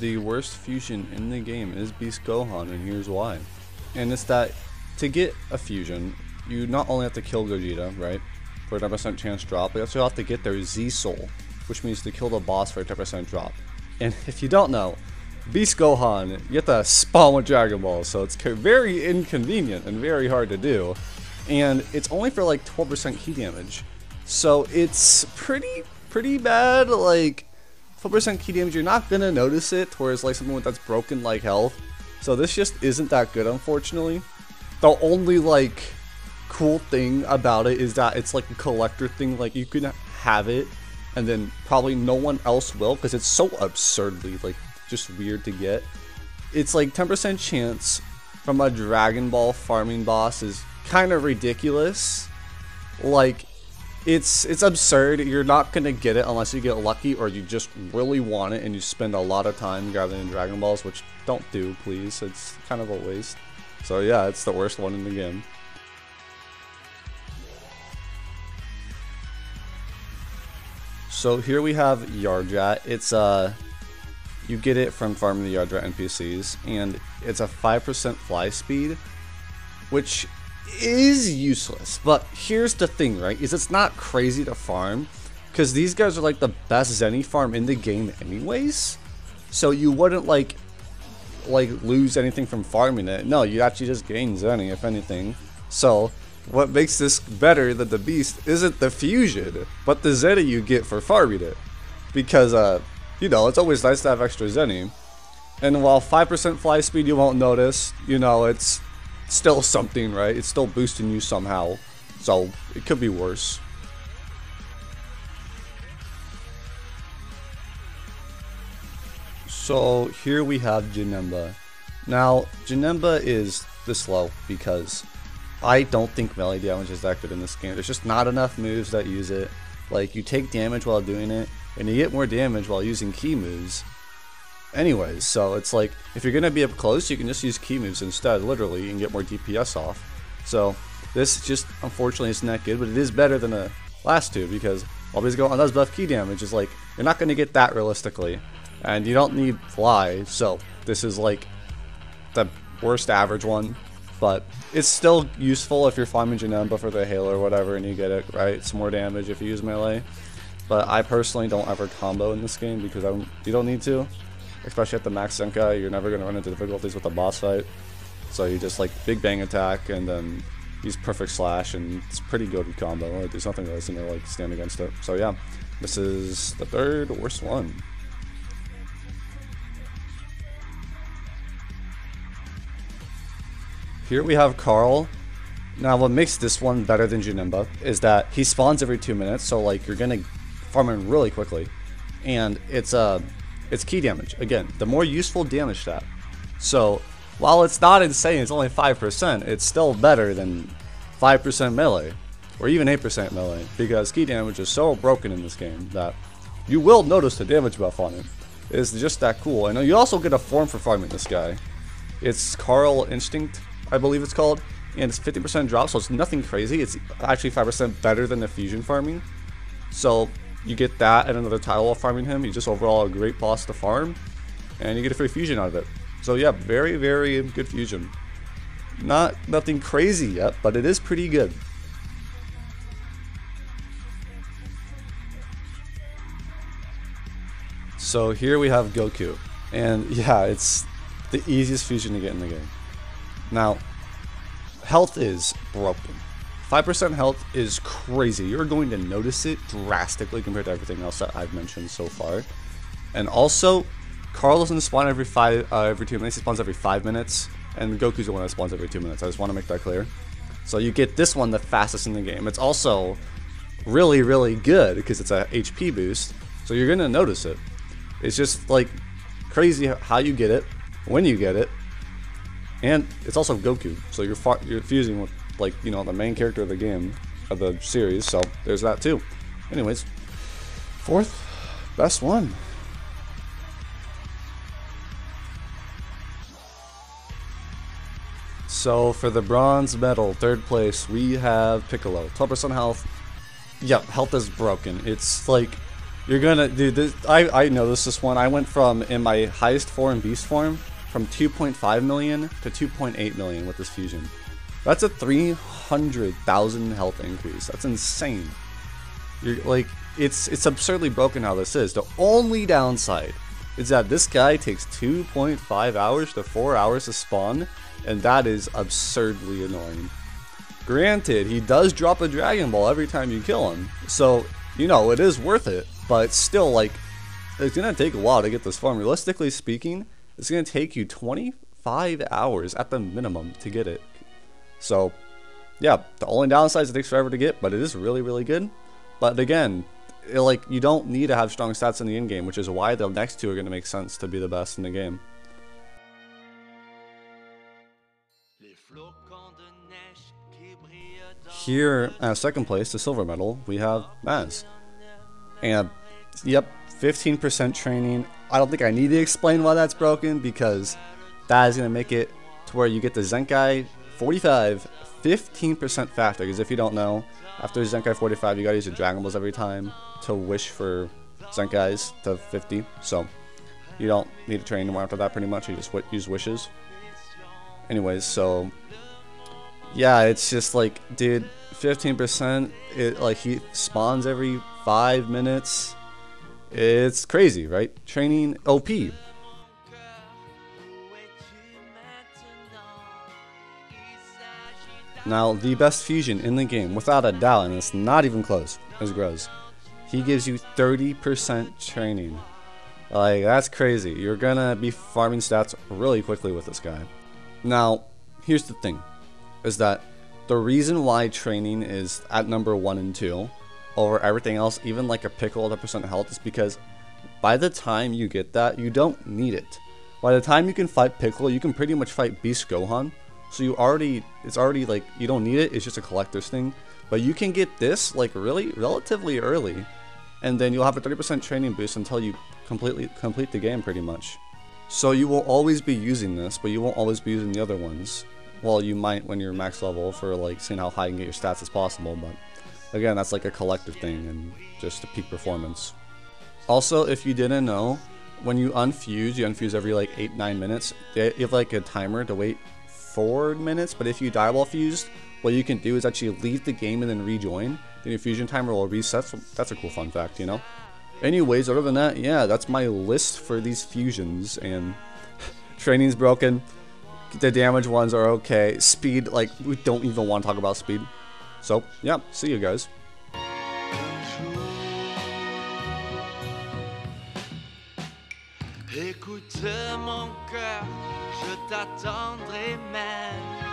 the worst fusion in the game is Beast Gohan, and here's why. And it's that to get a fusion, you not only have to kill Gogeta, right, for a 10% chance drop, but you also have to get their Z Soul, which means to kill the boss for a 10% drop. And if you don't know, Beast Gohan, you have to spawn with Dragon Balls, so it's very inconvenient and very hard to do. And it's only for like 12% key damage, so it's pretty bad. Like 12% key damage, you're not gonna notice it, whereas like something that's broken like health. So this just isn't that good, unfortunately. The only like cool thing about it is that it's like a collector thing. Like you can have it, and then probably no one else will, because it's so absurdly like just weird to get. It's like 10% chance from a Dragon Ball farming boss is kind of ridiculous. Like it's absurd. You're not gonna get it unless you get lucky, or you just really want it and you spend a lot of time gathering Dragon Balls, which don't do, please. It's kind of a waste. So yeah, it's the worst one in the game. So here we have Yardrat. It's you get it from farming the Yardrat NPCs, and it's a 5% fly speed, which is useless. But here's the thing, right, is it's not crazy to farm, because these guys are like the best Zenny farm in the game anyways, so you wouldn't like lose anything from farming it. No, you actually just gain Zenny, if anything. So what makes this better than the Beast isn't the fusion, but the Zenny you get for farming it, because you know, it's always nice to have extra Zenny. And while 5% fly speed you won't notice, you know, it's still something, right? It's still boosting you somehow, so it could be worse. So here we have Janemba. Now Janemba is this low because I don't think melee damage is that good in this game. There's just not enough moves that use it. Like, you take damage while doing it, and you get more damage while using key moves anyways. So it's like, if you're gonna be up close, you can just use key moves instead, literally, and get more DPS off. So this just unfortunately isn't that good, but it is better than the last two, because while Beast Gohan does buff key damage, is like, you're not gonna get that realistically, and you don't need fly. So this is like the worst average one, but it's still useful if you're farming Janemba for the Halo or whatever, and you get it, right? It's more damage if you use melee. But I personally don't ever combo in this game, because you don't need to. Especially at the max Senkai, you're never going to run into difficulties with the boss fight. So you just like big bang attack and then use perfect slash, and it's pretty good combo. Like, there's nothing that's going to like stand against it. So yeah, this is the third worst one. Here we have Carl. Now what makes this one better than Janemba is that he spawns every 2 minutes, so like you're gonna farm him really quickly, and it's key damage. Again, the more useful damage stat. So while it's not insane, it's only 5%, it's still better than 5% melee, or even 8% melee, because key damage is so broken in this game that you will notice the damage buff on it. It's just that cool. And you also get a form for farming this guy. It's Carl Instinct, I believe it's called, and it's 50% drop, so it's nothing crazy. It's actually 5% better than the fusion farming. So you get that and another title while farming him. He's just overall a great boss to farm, and you get a free fusion out of it. So yeah, very, very good fusion. Nothing crazy yet, but it is pretty good. So here we have Goku, and yeah, it's the easiest fusion to get in the game. Now, health is broken. 5% health is crazy. You're going to notice it drastically compared to everything else that I've mentioned so far. And also, Carl doesn't spawn every 2 minutes. He spawns every 5 minutes, and Goku's the one that spawns every 2 minutes. I just want to make that clear. So you get this one the fastest in the game. It's also really, really good because it's a HP boost. So you're gonna notice it. It's just like crazy how you get it, when you get it. And it's also Goku, so you're fusing with, like, you know, the main character of the game, of the series, so there's that too. Anyways, fourth best one. So for the bronze medal, third place, we have Piccolo. 12% health. Yeah, health is broken. It's like You're gonna, dude, this, I noticed this one. I went from, in my highest form, beast form, from 2.5 million to 2.8 million with this fusion. That's a 300,000 health increase. That's insane. You're like, it's absurdly broken how this is. The only downside is that this guy takes 2.5 hours to 4 hours to spawn, and that is absurdly annoying. Granted, he does drop a Dragon Ball every time you kill him, so, you know, it is worth it, but still, like, it's gonna take a while to get this farm. Realistically speaking, it's gonna take you 25 hours at the minimum to get it. So, yeah, the only downside is it takes forever to get, but it is really, really good. But again, like, you don't need to have strong stats in the in-game, which is why the next two are gonna make sense to be the best in the game. Here, at second place, the silver medal, we have Maz. And, yep, 15% training. I don't think I need to explain why that's broken, because that is going to make it to where you get the Zenkai 45 15% faster. Because if you don't know, after Zenkai 45, you got to use the Dragon Balls every time to wish for Zenkais to 50. So, you don't need to train anymore after that, pretty much. You just use wishes. Anyways, so yeah, it's just like, dude, 15%, it, like, he spawns every 5 minutes. It's crazy, right? Training OP. Now, the best fusion in the game, without a doubt, and it's not even close, is Groz. He gives you 30% training. Like, that's crazy. You're gonna be farming stats really quickly with this guy. Now, here's the thing, is that the reason why training is at number 1 and 2 over everything else, even like a Piccolo at percent health, is because by the time you get that, you don't need it. By the time you can fight Piccolo, you can pretty much fight Beast Gohan. So it's already like, you don't need it, it's just a collector's thing. But you can get this like relatively early, and then you'll have a 30% training boost until you complete the game pretty much. So you will always be using this, but you won't always be using the other ones. Well, you might when you're max level for like seeing how high you can get your stats as possible, but again, that's like a collective thing and just a peak performance. Also, if you didn't know, when you unfuse every like 8-9 minutes. You have like a timer to wait 4 minutes, but if you die while fused, what you can do is actually leave the game and then rejoin. Then your fusion timer will reset. So that's a cool fun fact, you know? Anyways, other than that, yeah, that's my list for these fusions, and training's broken. The damage ones are okay. Speed, like, we don't even want to talk about speed. So, yeah, see you guys. Écoute mon cœur, je t'attendrai même.